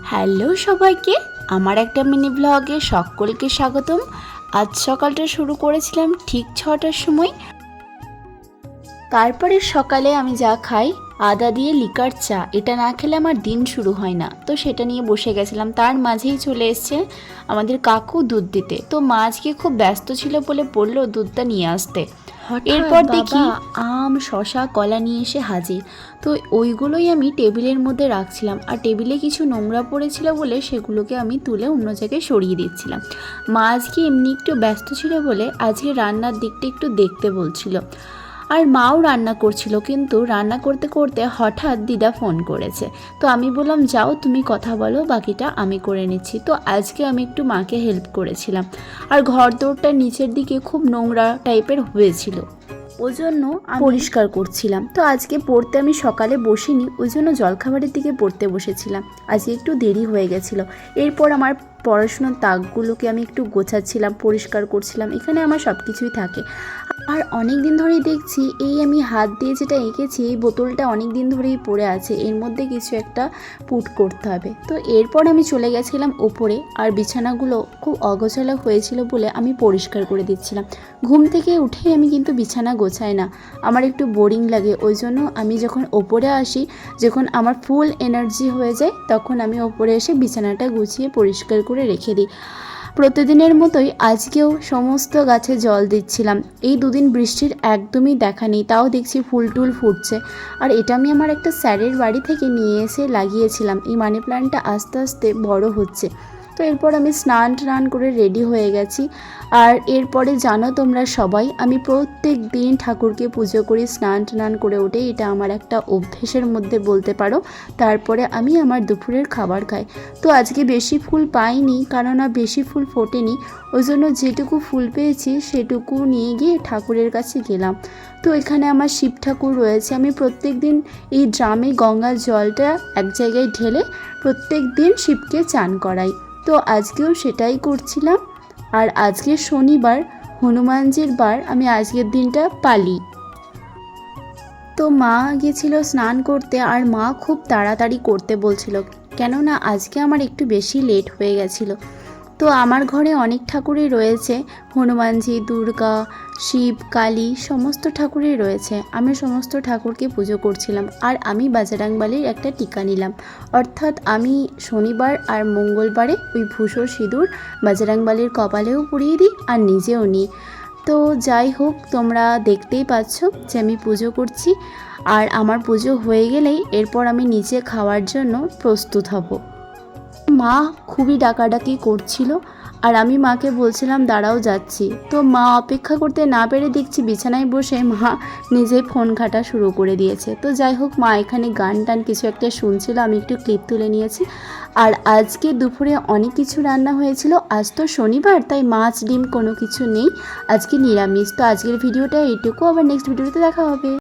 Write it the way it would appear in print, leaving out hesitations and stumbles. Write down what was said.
Hello সবাইকে, আমার একটা মিনি ব্লগে সকলকে স্বাগতম। আজ সকালটা শুরু করেছিলাম ঠিক 6টার সময়। তারপরে সকালে আমি যা খাই আদা দিয়ে লিকার চা, এটা না খেলে আমার দিন শুরু হয় না। তো সেটা নিয়ে বসে গেছিলাম, তার মাঝেই চলে এসছে আমাদের কাকু দুধ দিতে। তো মা আজকে খুব ব্যস্ত ছিল বলে বললো দুধটা নিয়ে আসতে। এরপর দেখি আম, শশা, কলা নিয়ে এসে হাজির। তো ওইগুলোই আমি টেবিলের মধ্যে রাখছিলাম, আর টেবিলে কিছু নোংরা পড়েছিল বলে সেগুলোকে আমি তুলে অন্য জায়গায় সরিয়ে দিচ্ছিলাম। মা আজকে এমনি একটু ব্যস্ত ছিল বলে আজকে রান্নার দিকটা একটু দেখতে বলছিল, আর মাও রান্না করছিল। কিন্তু রান্না করতে করতে হঠাৎ দিদা ফোন করেছে। তো আমি বললাম যাও তুমি কথা বলো, বাকিটা আমি করে নিচ্ছি। তো আজকে আমি একটু মাকে হেল্প করেছিলাম। আর ঘর দৌড়টা নিচের দিকে খুব নোংরা টাইপের হয়েছিল, ওই জন্য পরিষ্কার করছিলাম। তো আজকে পড়তে আমি সকালে বসিনি, ওই জন্য জলখাবারের দিকে পড়তে বসেছিলাম। আজকে একটু দেরি হয়ে গেছিলো। এরপর আমার পড়াশোনার তাকগুলোকে আমি একটু গোছাচ্ছিলাম, পরিষ্কার করছিলাম। এখানে আমার সব কিছুই থাকে। আর অনেক দিন ধরেই দেখছি এই আমি হাত দিয়ে যেটা এঁকেছি এই বোতলটা অনেক দিন ধরেই পড়ে আছে, এর মধ্যে কিছু একটা পুট করতে হবে। তো এরপর আমি চলে গেছিলাম ওপরে, আর বিছানাগুলো খুব অগোছালো হয়েছিল বলে আমি পরিষ্কার করে দিচ্ছিলাম। ঘুম থেকে উঠেই আমি কিন্তু বিছানা গোছাই না, আমার একটু বোরিং লাগে। ওই জন্য আমি যখন ওপরে আসি, যখন আমার ফুল এনার্জি হয়ে যায়, তখন আমি ওপরে এসে বিছানাটা গুছিয়ে পরিষ্কার করে রেখে দিই। প্রতিদিনের মতোই আজকেও সমস্ত গাছে জল দিচ্ছিলাম। এই দুদিন বৃষ্টির একদমই দেখা নেই, তাও দেখছি ফুল টুল ফুটছে। আর এটা আমি আমার একটা স্যারের বাড়ি থেকে নিয়ে এসে লাগিয়েছিলাম। এই মানি প্ল্যান্টটা আস্তে আস্তে বড় হচ্ছে। তো এরপর আমি স্নান টান করে রেডি হয়ে গেছি। আর এরপরে জানো তোমরা সবাই, আমি প্রত্যেক দিন ঠাকুরকে পুজো করি স্নান টান করে উঠে, এটা আমার একটা অভ্যেসের মধ্যে বলতে পারো। তারপরে আমি আমার দুপুরের খাবার খাই। তো আজকে বেশি ফুল পাইনি, কারণ বেশি ফুল ফোটেনি। ওই জন্য যেটুকু ফুল পেয়েছি সেটুকু নিয়ে গিয়ে ঠাকুরের কাছে গেলাম। তো এখানে আমার শিব ঠাকুর রয়েছে। আমি প্রত্যেক দিন এই ড্রামে গঙ্গার জলটা এক জায়গায় ঢেলে প্রত্যেক দিন শিবকে চান করাই। তো আজকেও সেটাই করছিলাম। আর আজকে শনিবার, হনুমানজির বার, আমি আজকের দিনটা পালি। তো মা গেছিল স্নান করতে, আর মা খুব তাড়াতাড়ি করতে বলছিল, কেননা আজকে আমার একটু বেশি লেট হয়ে গেছিলো। তো আমার ঘরে অনেক ঠাকুরই রয়েছে, হনুমানজি, দুর্গা, শিব, কালী, সমস্ত ঠাকুরই রয়েছে। আমি সমস্ত ঠাকুরকে পুজো করছিলাম। আর আমি বাজরাংবালির একটা টিকা নিলাম, অর্থাৎ আমি শনিবার আর মঙ্গলবারে ওই ভূষো সিঁদুর বাজরাংবালির কপালেও পরিয়ে দিই আর নিজেও নিই। তো যাই হোক, তোমরা দেখতেই পাচ্ছ যে আমি পুজো করছি। আর আমার পুজো হয়ে গেলেই এরপর আমি নিচে খাওয়ার জন্য প্রস্তুত হব। মা খুবই ডাকাডাকি করছিল, আর আমি মাকে বলছিলাম দাঁড়াও যাচ্ছি। তো মা অপেক্ষা করতে না পেরে দেখছি বিছানায় বসে মা নিজেই ফোন ঘাঁটা শুরু করে দিয়েছে। তো যাই হোক, মা এখানে গান টান কিছু একটা শুনছিল, আমি একটু ক্লিপ তুলে নিয়েছি। আর আজকে দুপুরে অনেক কিছু রান্না হয়েছিল। আজ তো শনিবার, তাই মাছ ডিম কোনো কিছু নেই, আজকে নিরামিষ। তো আজকের ভিডিওটা এইটুকু, আবার নেক্সট ভিডিওতে দেখা হবে।